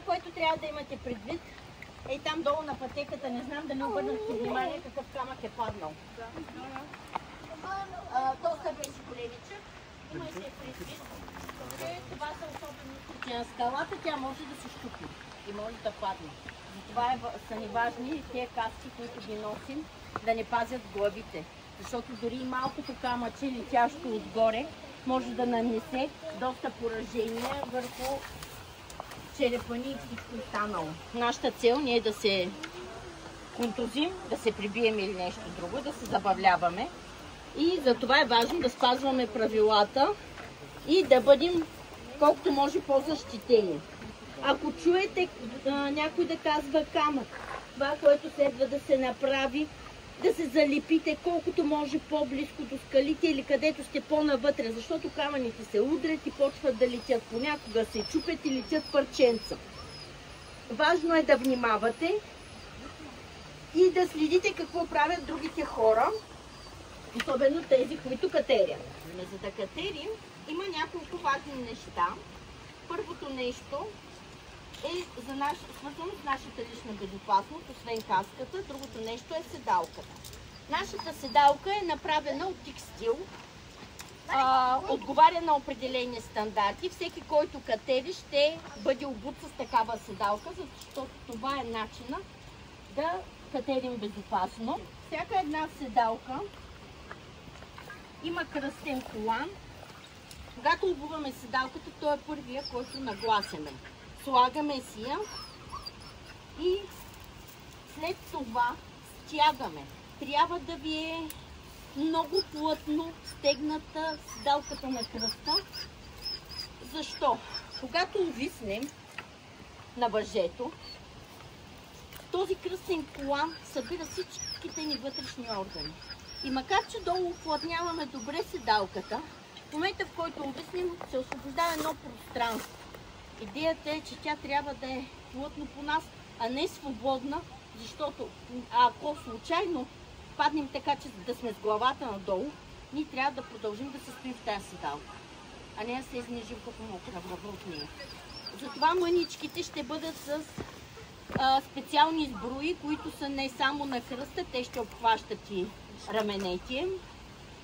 което трябва да имате предвид, е там долу на пътеката, не знам дали обърнахте внимание какъв камък е паднал. Доста беше големичък. Имайте предвид, че това са особеностите на скалата, тя може да се щупи и може да падне. Затова са ни важни тези каски, които ги носим, да не пазят главите. Защото дори и малкото камъче, летящо отгоре, може да нанесе доста поражения върху черепани и всичко останало. Нашата цел не е да се контузим, да се прибием или нещо друго, да се забавляваме. И за това е важно да спазваме правилата и да бъдем колкото може по-защитени. Ако чуете някой да казва камък, това, което следва да се направи, да се залепите колкото може по-близко до скалите или където сте по-навътре, защото камъните се удрят и почват да летят. Понякога се чупят и летят парченца. Важно е да внимавате и да следите какво правят другите хора, особено тези, които катерят. За да катерим, има няколко важни неща. Първото нещо е свързано с нашата лична безопасност, освен каската. Другото нещо е седалката. Нашата седалка е направена от текстил, отговаря на определени стандарти. Всеки, който катери, ще бъде обут с такава седалка, защото това е начина да катерим безопасно. Всяка една седалка има кръстен колан. Когато обуваме седалката, той е първия, който нагласяме. Слагаме си я и след това стягаме. Трябва да ви е много плътно стегната седалката на кръста. Защо? Когато увиснем на въжето, този кръстен колан събира всичките ни вътрешни органи. И макар че долу уплътняваме добре седалката, в момента, в който увиснем, се освобождава едно пространство. Идеята е, че тя трябва да е плътно по нас, а не свободна, защото ако случайно паднем така, че да сме с главата надолу, ние трябва да продължим да се стоим в тази седалка, а не да се изнижим като мокра връба от нея. Затова мъничките ще бъдат с специални сбруи, които са не само на кръста, те ще обхващат и раменете,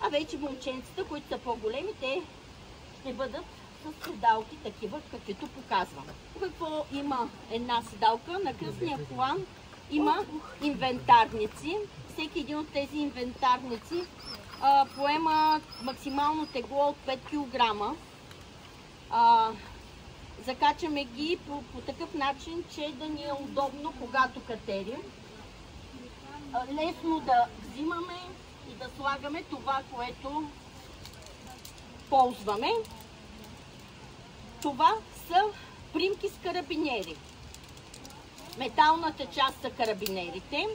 а вече момченцата, които са по-големи, те ще бъдат с седалки такива, каквито показвам. Какво има една седалка? На кръстния колан има инвентарници. Всеки един от тези инвентарници поема максимално тегло от 5 кг. Закачаме ги по такъв начин, че да ни е удобно, когато катерим. Лесно да взимаме и да слагаме това, което ползваме. Това са примки с карабинери. Металната част са карабинерите.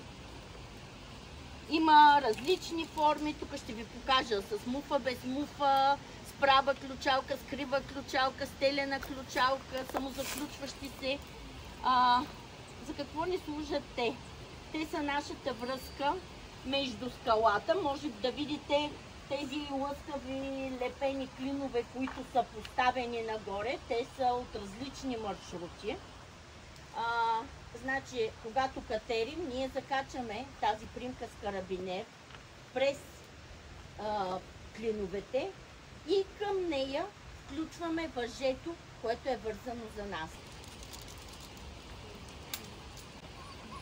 Има различни форми. Тук ще ви покажа с муфа, без муфа, с права ключалка, с крива ключалка, с телена ключалка, самозаключващи се. За какво ни служат те? Те са нашата връзка между скалата. Може да видите тези лъскави лепени клинове, които са поставени нагоре. Те са от различни маршрути. Значи, когато катерим, ние закачаме тази примка с карабинер през клиновете и към нея включваме въжето, което е вързано за нас.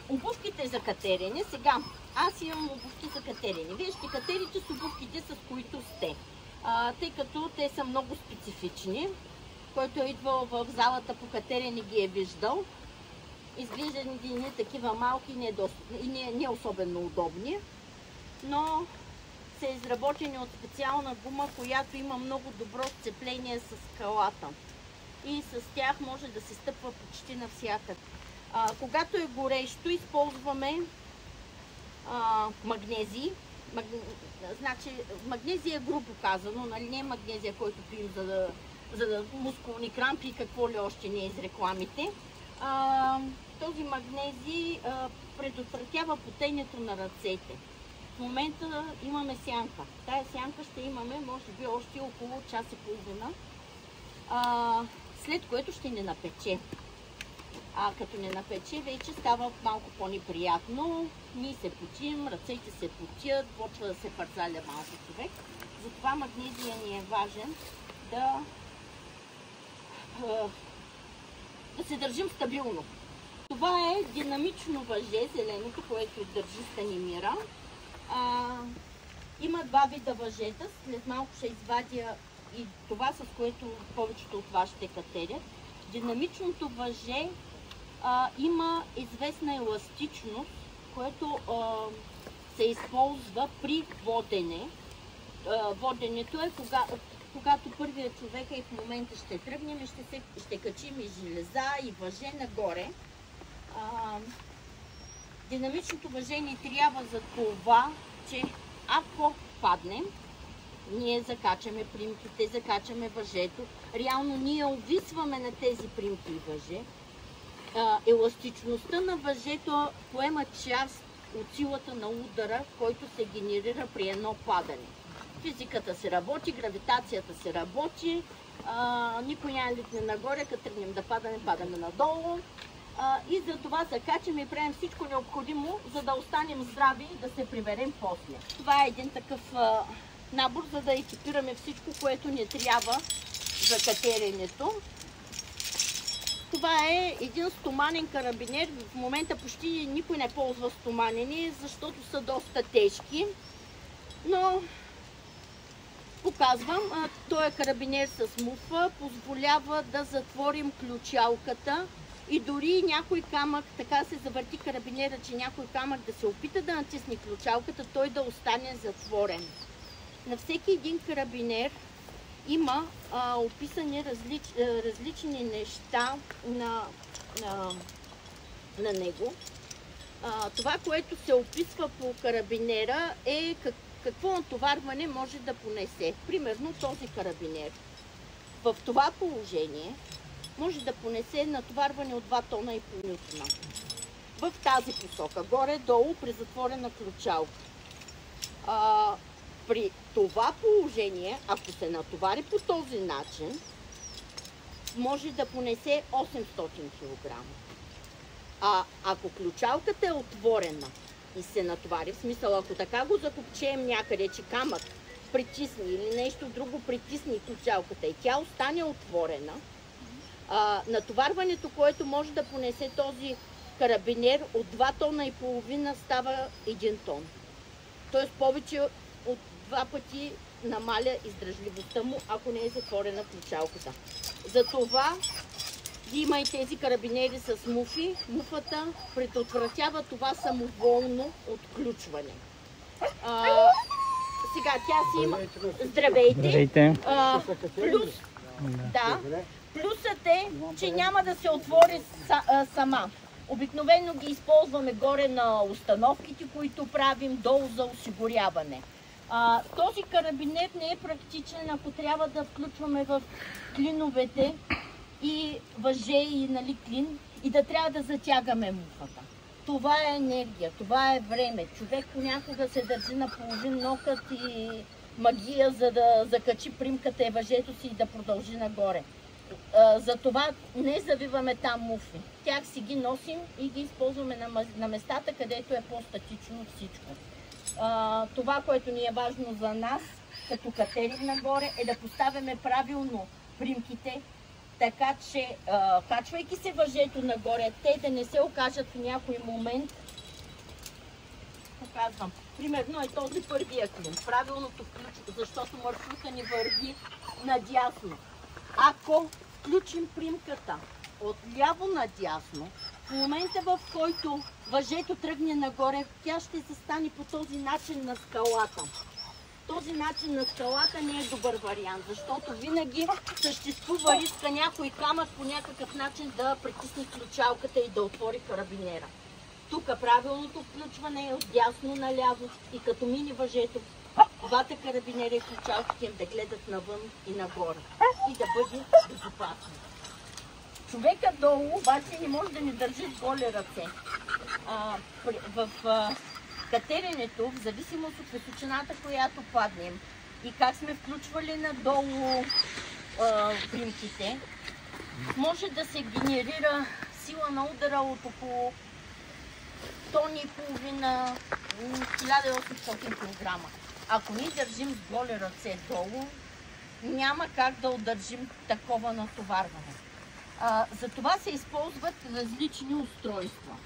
Обувките за катерене. Сега, аз имам обувки за катерене. Вие ще катерите с обувките, с които сте. Тъй като те са много специфични. Който е идвал в залата по катерене ги е виждал. Изглеждат не такива малки и не особено удобни, но са изработени от специална гума, която има много добро сцепление с скалата. И с тях може да се стъпва почти навсякъде. Когато е горещо, използваме магнезий. Значи, магнезия е грубо казано, нали? Не е магнезия, който пием за да мускулни крампи и какво ли още не е из рекламите. Този магнезий предотвратява потението на ръцете. В момента имаме сянка. Тая сянка ще имаме, може би, още около час и половина, след което ще ни напече. А като не напече, вече става малко по-неприятно. Ние се потим, ръцете се потят, почва да се парзаля малко човек. Затова магнезия ни е важен да се държим стабилно. Това е динамично въже, зеленото, което държи Станимира. Има два вида въжета. След малко ще извадя и това, с което повечето от вас ще катерят. Динамичното въже има известна еластичност, което се използва при водене. Воденето е когато първият човек и в момента ще тръгнем, ще качим и железа, и въже нагоре. Динамичното въже ни трябва за това, че ако паднем, ние закачаме примките, закачаме въжето. Реално ние увисваме на тези примки и въже. Еластичността на въжето поема част от силата на удара, който се генерира при едно падане. Физиката се работи, гравитацията се работи, никой няма литне нагоре, като тръгнем да падаме надолу. И за това закачаме и правим всичко необходимо, за да останем здрави и да се приберем после. Това е един такъв набор, за да екипираме всичко, което ни трябва за катеренето. Това е един стоманен карабинер. В момента почти никой не ползва стоманени, защото са доста тежки. Но показвам, този е карабинер с муфа, позволява да затворим ключалката и дори някой камък, така се завърти карабинера, че някой камък да се опита да натисне ключалката, той да остане затворен. На всеки един карабинер има описани различни неща на него. Това, което се описва по карабинера е какво натоварване може да понесе. Примерно този карабинер. В това положение може да понесе натоварване от 2 тона и половина. В тази посока, горе-долу при затворена ключалка. При това положение, ако се натовари по този начин, може да понесе 800 кг. Ако ключалката е отворена и се натовари, в смисъл, ако така го закопчеем някъде, че камък притисни или нещо друго притисни ключалката и тя остане отворена, натоварването, което може да понесе този карабинер от 2 тона и половина става 1 тон. Тоест повече от 2 пъти намаля издръжливостта му, ако не е затворена ключалката. Затова има и тези карабинери с муфи. Муфата предотвратява това самоволно отключване. Сега тя си има... Здравейте! Плюсът е, че няма да се отвори сама. Обикновено ги използваме горе на установките, които правим долу за осигуряване. Този карабинер не е практичен, ако трябва да включваме в клиновете и въже и клин и да трябва да затягаме муфата. Това е енергия, това е време. Човек понякога се държи на половин нокът и магия, за да закачи примката и въжето си и да продължи нагоре. Затова не завиваме там муфи. Тях си ги носим и ги използваме на местата, където е по-статично всичко. Това, което ни е важно за нас, като катерим нагоре, е да поставяме правилно примките, така че, качвайки се въжето нагоре, те да не се окажат в някой момент. Показвам. Примерно е този първия клин. Правилното включва, защото маршрута ни върви надясно. Ако включим примката от ляво надясно, в момента, в който въжето тръгне нагоре, тя ще застане по този начин на скалата. Този начин на скалата не е добър вариант, защото винаги съществува риска някой камък по някакъв начин да притисне ключалката и да отвори карабинера. Тук правилното включване е от дясно наляво и като мини въжето, двата карабинера и ключалките им да гледат навън и нагоре и да бъде безопасно. Човека долу обаче не може да ни държи с голи ръце. В катеренето, в зависимост от височината, която паднем и как сме включвали надолу примките, може да се генерира сила на удара от около тон и половина, 1800 кг. Ако ние държим с голи ръце долу, няма как да удържим такова натоварване. Затова се използват различни устройства.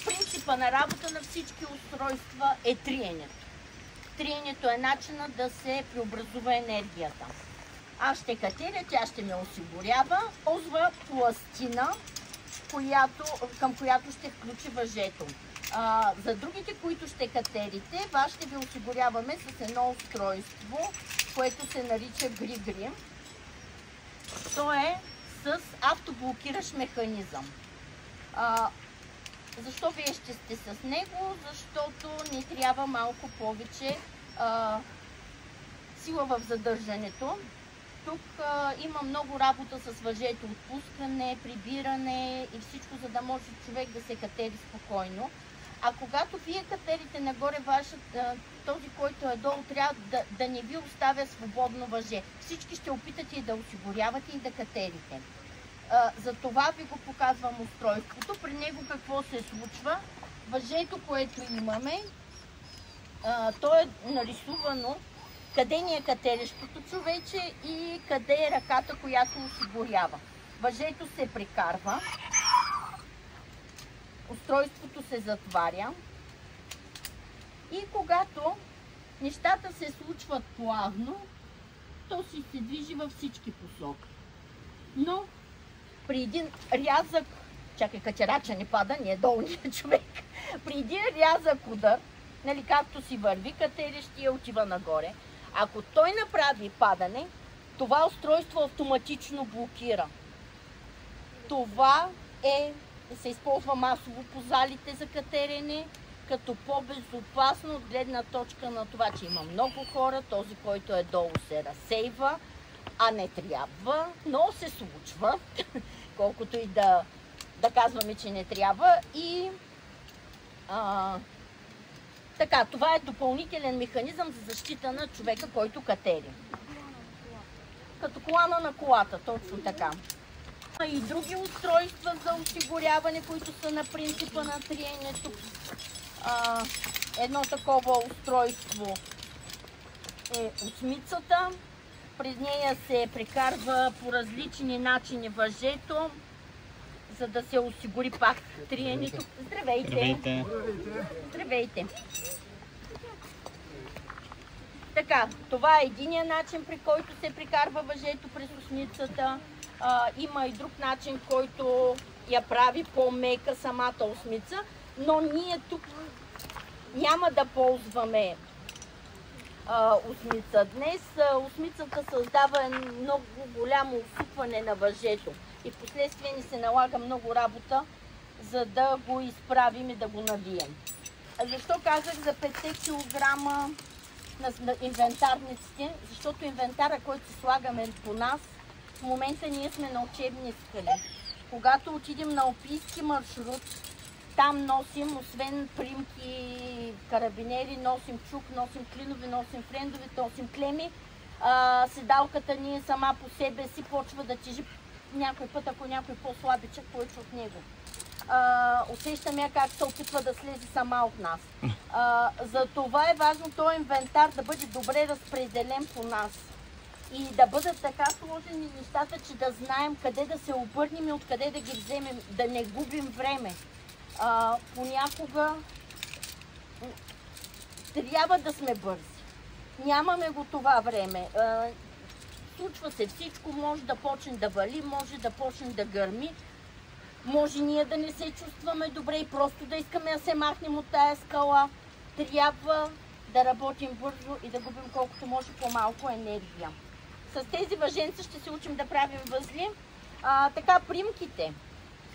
Принципа на работа на всички устройства е триенето. Триенето е начинът да се преобразува енергията. Аз ще катеря, тя ще ме осигурява, ползва пластина, към която ще включи въжето. За другите, които ще катерите, вас ще ви осигуряваме с едно устройство, което се нарича гри-гри. То е с автоблокиращ механизъм. Защо вие ще сте с него? Защото ни трябва малко повече сила в задържането. Тук има много работа с въжето, отпускане, прибиране и всичко, за да може човек да се катери спокойно. А когато вие катерите нагоре, този, който е долу, трябва да не ви оставя свободно въже. Всички ще опитате и да осигурявате и да катерите. За това ви го показвам устройството. При него какво се случва? Въжето, което имаме, то е нарисувано къде ни е катерещото човече и къде е ръката, която осигурява. Въжето се прикарва, устройството се затваря и когато нещата се случват плавно, то си се движи във всички посоки. Но при един рязък, чакай, катерача не пада, не е долният човек, при един рязък удар, нали, както си върви, катерещия отива нагоре. Ако той направи падане, това устройство автоматично блокира. Това се използва масово по залите за катерене, като по-безопасно от гледна точка на това, че има много хора, този, който е долу, се разсейва, а не трябва, но се случва, колкото и да казваме, че не трябва. И така, това е допълнителен механизъм за защита на човека, който катери. Като колана на колата, точно така. Има и други устройства за осигуряване, които са на принципа на триенето. Едно такова устройство е осмицата. През нея се прекарва по различни начини въжето, за да се осигури пак триенето. Здравейте! Здравейте! Здравейте! Така, това е единия начин, при който се прикарва въжето през осмицата. Има и друг начин, който я прави по-мека самата осмица, но ние тук няма да ползваме осмица днес. Осмицата създава много голямо усупване на въжето и в последствие ни се налага много работа, за да го изправим и да го навием. Защо казах за 5 килограма на инвентарниците? Защото инвентара, който слагаме по нас, в момента ние сме на учебни скали. Когато отидем на алпийски маршрут, там носим, освен примки, карабинери, носим чук, носим клинови, носим френдови, носим клеми. Седалката ни сама по себе си почва да тежи някой път, ако някой по-слабичък, повече от него. Усещаме как се опитва да слезе сама от нас. За това е важно този инвентар да бъде добре разпределен по нас и да бъдат така сложени нещата, че да знаем къде да се обърнем и откъде да ги вземем, да не губим време. Понякога трябва да сме бързи. Нямаме го това време. Случва се всичко, може да почне да вали, може да почне да гърми. Може ние да не се чувстваме добре и просто да искаме да се махнем от тая скала. Трябва да работим бързо и да губим колкото може по-малко енергия. С тези въженца ще се учим да правим възли. Така, примките.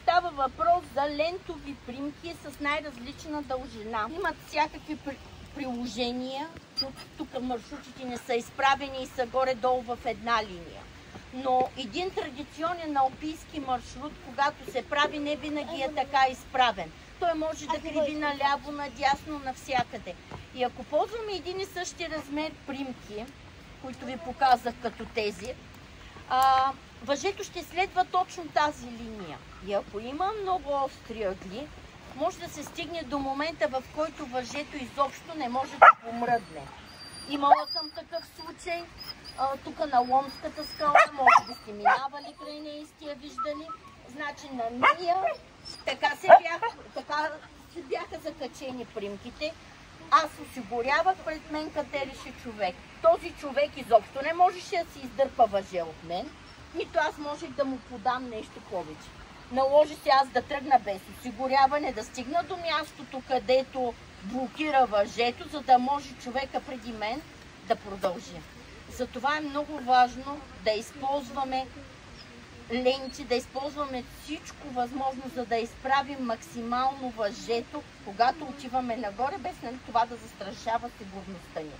Става въпрос за лентови примки с най-различна дължина. Имат всякакви приложения. Тук маршрутите не са изправени и са горе-долу в една линия. Но един традиционен алпийски маршрут, когато се прави, не винаги е така изправен. Той може да криви наляво, надясно, навсякъде. И ако ползваме един и същи размер примки, които ви показах като тези, въжето ще следва точно тази линия. И ако има много остри ъгли, може да се стигне до момента, в който въжето изобщо не може да помръдне. Имала съм такъв случай. Тук на Ломската скала, може да сте минавали край нея и сте я виждали. Значи на нея така се бяха закачени примките. Аз осигурявах пред мен катереше човек. Този човек изобщо не можеше да си издърпа въже от мен, нито аз можех да му подам нещо повече. Наложи се аз да тръгна без осигуряване, да стигна до мястото, където блокира въжето, за да може човека преди мен да продължи. Затова е много важно да използваме ленти, да използваме всичко възможно, за да изправим максимално въжето, когато отиваме нагоре, без това да застрашава сигурността ни.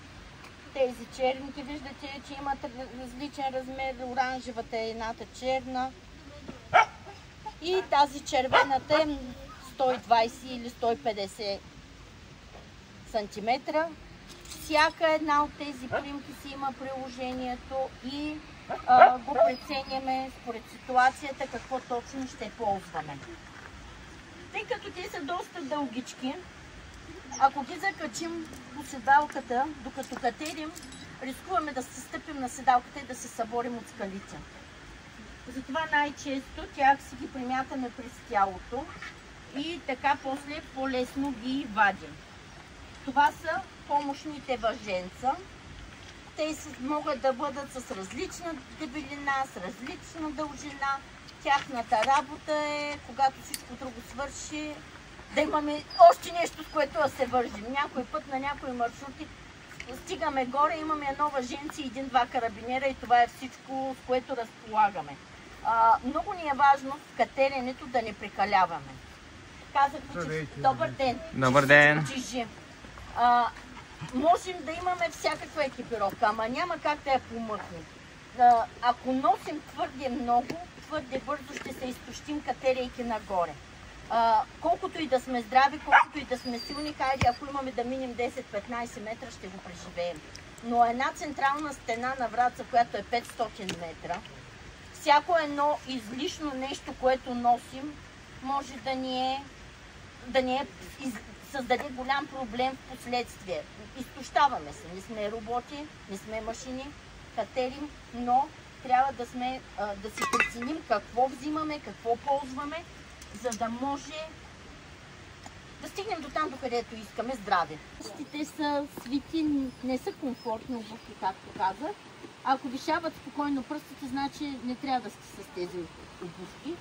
Тези черните, виждате, че имат различен размер. Оранжевата е едната черна и тази червената е 120 или 150 см. Всяка една от тези примки си има приложението и го преценяме според ситуацията какво точно ще ползваме. Тъй като те са доста дългички, ако ги закачим по седалката, докато катерим, рискуваме да се стъпим на седалката и да се съборим от скалите. Затова най-често тях си ги примятаме през тялото и така после по-лесно ги вадим. Това са помощните въженца. Те могат да бъдат с различна дебелина, с различна дължина. Тяхната работа е, когато всичко друго свърши, да имаме още нещо, с което да се вържим. Някой път на някои маршрути стигаме горе, имаме едно въженце и един-два карабинера и това е всичко, с което разполагаме. Много ни е важно в катеренето да не прекаляваме. Казах ви, че добър ден. Добър ден. Можем да имаме всякаква екипировка, ама няма как да я помъкнем. Ако носим твърде много, твърде бързо ще се изтощим катерейки нагоре. Колкото и да сме здрави, колкото и да сме силни, хайде, ако имаме да минем 10-15 метра, ще го преживеем. Но една централна стена на Враца, която е 500 метра, всяко едно излишно нещо, което носим, може да ни създаде голям проблем в последствие. Изтощаваме се. Не сме роботи, не сме машини, катерим, но трябва да си преценим какво взимаме, какво ползваме, за да може да стигнем до там, докъдето искаме здраве. Те са свити, не са комфортни обувки, както казах. Ако вишават спокойно пръстите, значи не трябва да сте с тези обувки.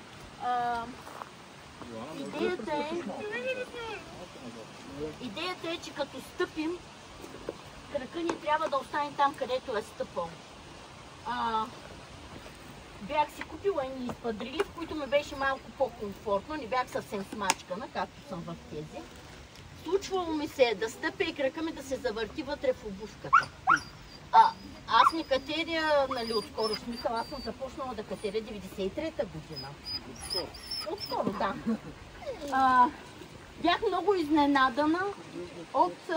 Идеята е, че като стъпим, крака ни трябва да остане там, където е стъпал. Бях си купила едни изпадрили, в които ми беше малко по-комфортно, не бях съвсем смачкана, както съм в тези. Случвало ми се да стъпя и крака ми да се завърти вътре в обувката. Аз не катеря, нали, отскоро, смисъл, аз съм започнала да катеря 93-та година. Отскоро, да. Бях много изненадана от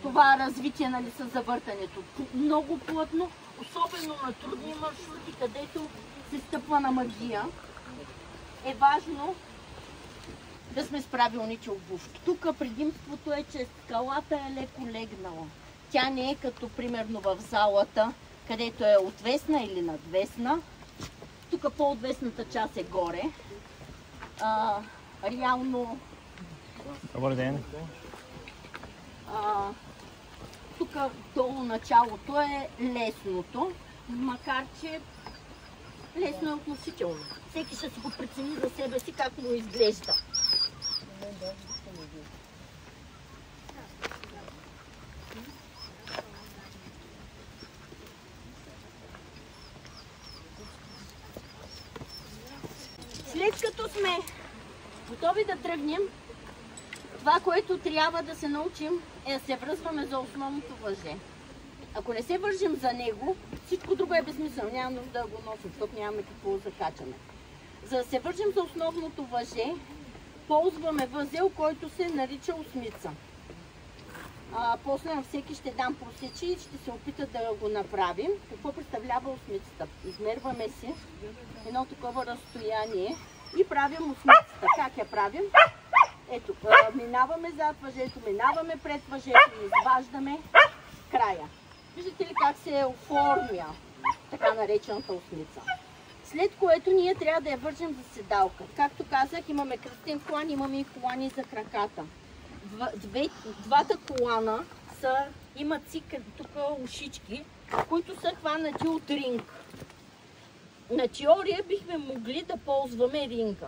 това развитие, нали, с завъртането. Много плътно, особено на трудни маршрути, където се стъпва на магия, е важно да сме с правилните обувки. Тук предимството е, че скалата е леко легнала. Тя не е като примерно в залата, където е отвесна или надвесна. Тук по-отвесната част е горе. Реално... Добър ден. Тук долу началото е лесното, макар че лесно е относително. Всеки ще си го прецени за себе си как му изглежда. След като сме готови да тръгнем, това, което трябва да се научим, е да се връзваме за основното въже. Ако не се вържим за него, всичко друго е безсмислено. Няма нужда да го носим, защото нямаме какво закачаме. За да се вържим за основното въже, ползваме възел, който се нарича осмица. После на всеки ще дам просечи и ще се опита да го направим. Какво представлява осмицата? Измерваме си едно такова разстояние и правим осмицата. Как я правим? Ето, минаваме зад въжето, минаваме пред въжето и изваждаме края. Виждате ли как се оформя така наречената осмица? След което ние трябва да я вържем за седалка. Както казах, имаме кръстен колан, имаме и колани за краката. Двата колана имат си тук ушички, които са хванати от ринг. На теория бихме могли да ползваме ринга,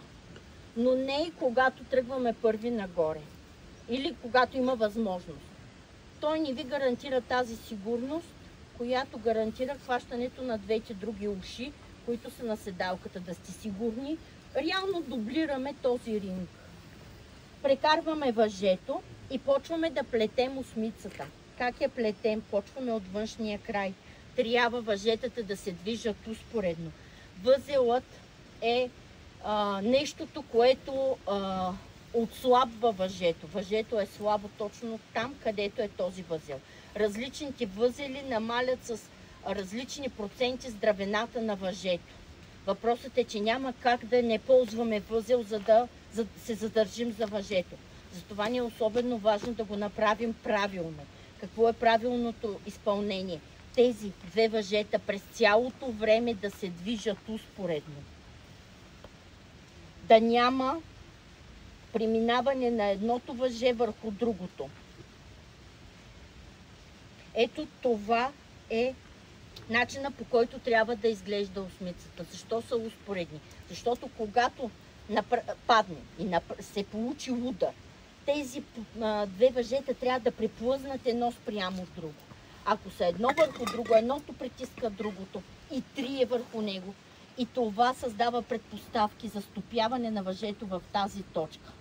но не и когато тръгваме първи нагоре или когато има възможност. Той ни ви гарантира тази сигурност, която гарантира хващането на двете други уши, които са на седалката, да сте сигурни. Реално дублираме този ринг. Прекарваме въжето и почваме да плетем осмицата. Как я плетем? Почваме от външния край. Трябва въжетата да се движат успоредно. Възелът е нещото, което отслабва въжето. Въжето е слабо точно там, където е този възел. Различните възели намалят с различни проценти здравената на въжето. Въпросът е, че няма как да не ползваме възел, за да се задържим за въжето. Затова ни е особено важно да го направим правилно. Какво е правилното изпълнение? Тези две въжета през цялото време да се движат успоредно. Да няма преминаване на едното въже върху другото. Ето това е начина, по който трябва да изглежда осмицата. Защо са успоредни? Защото когато падне и се получи удар, тези две въжета трябва да приплъзнат едно спрямо друго. Ако са едно върху друго, едното притиска другото и трие върху него, и това създава предпоставки за стопяване на въжето в тази точка.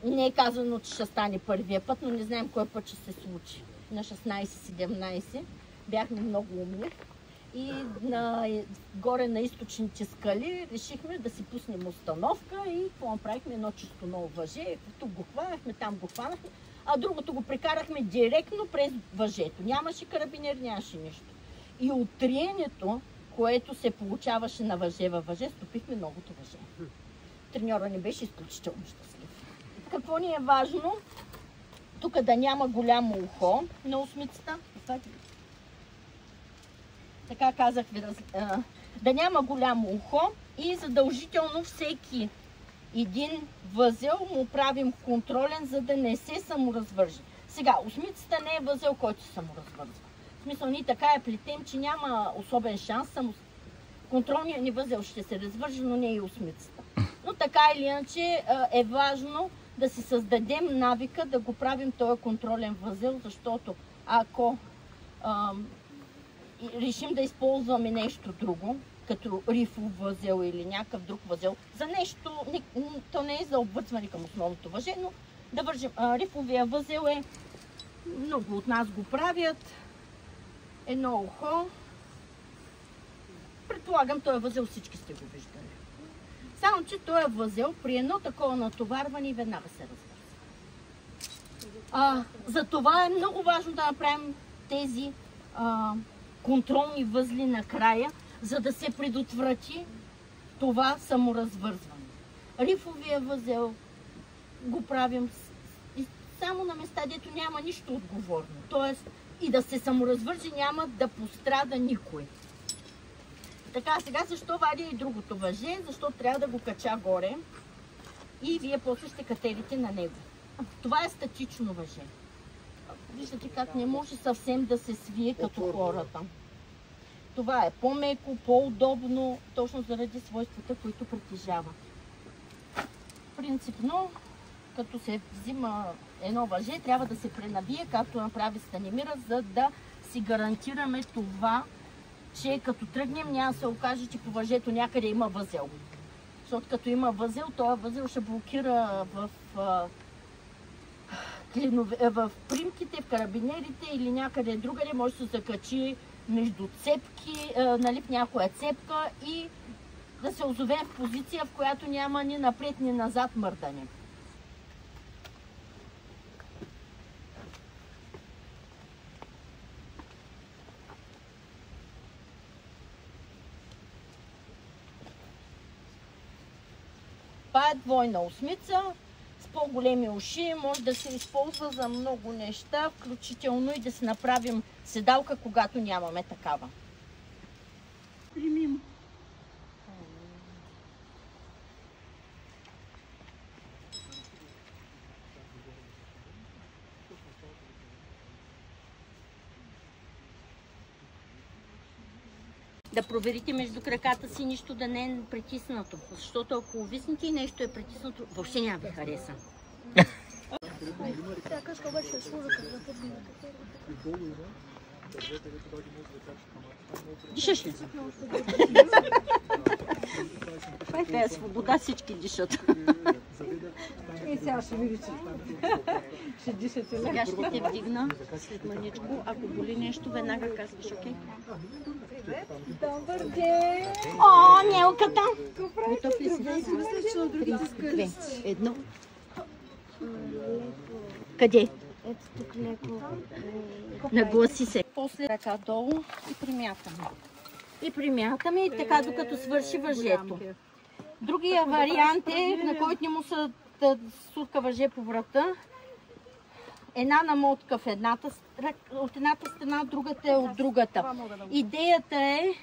Не е казано, че ще стане първия път, но не знаем кой път ще се случи. На 16-17 бяхме много умни и горе на източните скали решихме да си пуснем установка и какво направихме? Едно чисто ново въже. Тук го хванахме, там го хванахме, а другото го прекарахме директно през въжето. Нямаше карабинер, нямаше нищо. И от триенето, което се получаваше на въже във въже, стопихме новото въже. Треньора не беше изключително щастлив. Какво ни е важно? Тук да няма голямо ухо на осмицата. Така казах ви, да няма голямо ухо и задължително всеки един възел му правим контролен, за да не се саморазвържи. Сега, осмицата не е възел, който се саморазвързва. В смисъл, ние така я плетем, че няма особен шанс. Контролният ни възел ще се развържи, но не и осмицата. Но така или иначе е важно да си създадем навика да го правим този контролен възел, защото ако решим да използваме нещо друго, като рифов възел или някакъв друг възел, за нещо, то не е за обвързване към основното въже, но да вържим. Рифовия възел е, много от нас го правят, едно ухо. Предполагам, този възел всички сте го виждали. Само, че този възел при едно такова натоварване веднага се развързва. Затова е много важно да направим тези контролни възли накрая, за да се предотврати това саморазвързване. Рифовия възел го правим само на места, дето няма нищо отговорно. Тоест и да се саморазвърже няма да пострада никой. Така, сега защо вадя и другото въже? Защото трябва да го кача горе и вие после ще катерите на него. Това е статично въже. Виждате как не може съвсем да се свие като хората. Това е по-меко, по-удобно, точно заради свойствата, които притежава. Принципно, като се взима едно въже, трябва да се пренавие, както направи Станимира, за да си гарантираме това, че като тръгнем няма да се окаже, че по въжето някъде има възел. Защото като има възел, този възел ще блокира в примките, в карабинерите или някъде другаде, може да се закачи между цепки, нали, в някоя цепка и да се озовем в позиция, в която няма ни напред, ни назад мърдане. Това е двойна осмица с по-големи уши. Може да се използва за много неща, включително и да си направим седалка, когато нямаме такава. Примим. Да проверите между краката си нищо да не е притиснато, защото ако увиснете и нещо е притиснато, въобще няма ви хареса. Дишаш ли? Това е тая свобода, всички дишат. И сега ще видите. Ще дишате ли? Сега ще те вдигна след мъничко. Ако боли нещо, веднага казваш, окей? Добър ден! О, Нелката! Готов ли си? 3, 2, 1. Къде? Ето тук леко. Нагласи се. После ръка долу и примятаме. И примятаме и така докато свърши въжето. Другия вариант е, на който не му се сурка въже по врата. Една намотка в от едната страна, другата е от другата. Идеята е,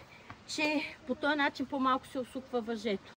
че по този начин по-малко се усуква въжето.